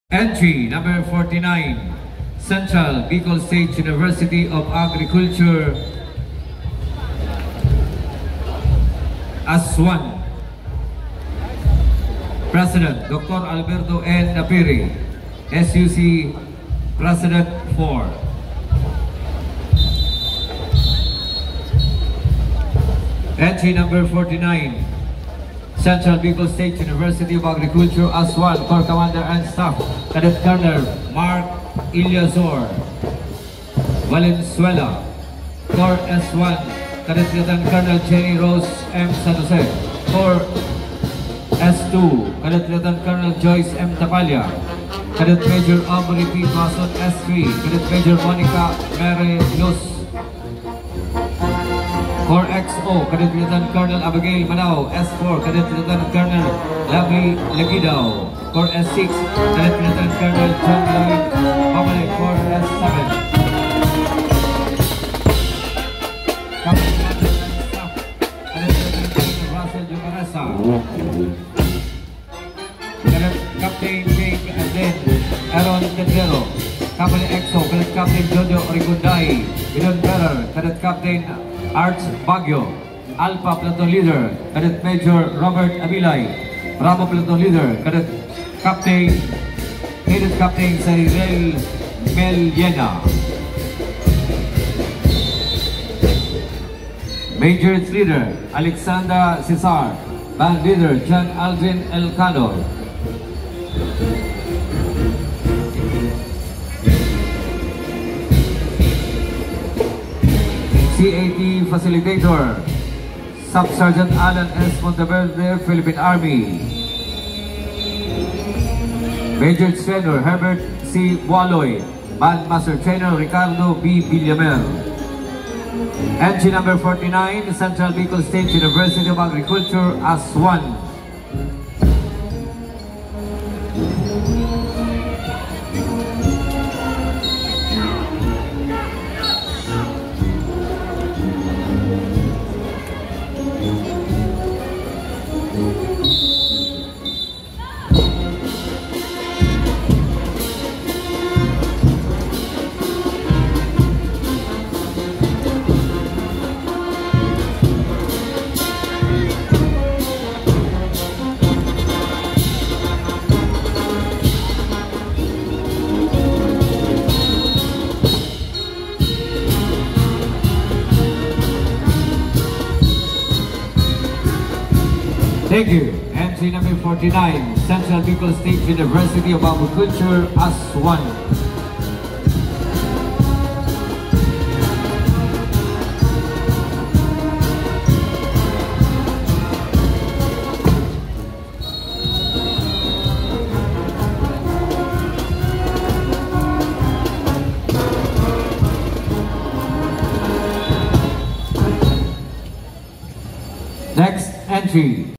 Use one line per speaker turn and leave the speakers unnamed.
Entry number 49, Central Bicol State University of Agriculture, Aswan. President Dr. Alberto N. Napiri, SUC President 4. Entry number 49, Central Bicol State University of Agriculture, Aswan, Corps Commander and Staff, Cadet Colonel Mark Ilyazor. Valenzuela, Corps S1, Cadet Lieutenant Colonel Jenny Rose M. San Jose. Corps S2, Cadet Lieutenant Colonel Joyce M. Tapalya. Cadet Major Aubrey P. Mason S3, Cadet Major Monica Mary Luz. Corps XO, Cadet Lieutenant Colonel Abigail Manao. S4, Cadet Lieutenant Colonel Labi Legidao. Corps S6, Cadet Lieutenant Colonel John Lloyd Pamale. Corps S7, Captain and Staff, Cadet Lieutenant Colonel Russell Jucaresa. Cadet Captain Jake and then Aaron Cadero. Company XO, Cadet Captain Jojo Rigunday. Idon Bearer, Cadet Captain Arch Baguio. Alpha Platoon Leader, Cadet Major Robert Abilay. Bravo Platoon Leader, Cadet Captain Cyril Meliena. Major Leader Alexander Cesar. Band Leader John Aldrin Elcano. CAT Facilitator Sub-Sergeant Alan S. Monteverde, Philippine Army. Major Trainer Herbert C. Waloy. Bandmaster Trainer Ricardo B. Villamel. Entry number 49, Central Bicol State University of Agriculture, Aswan. Thank you. Entry number 49, Central Bicol State University of Agriculture, Aswan. Next entry.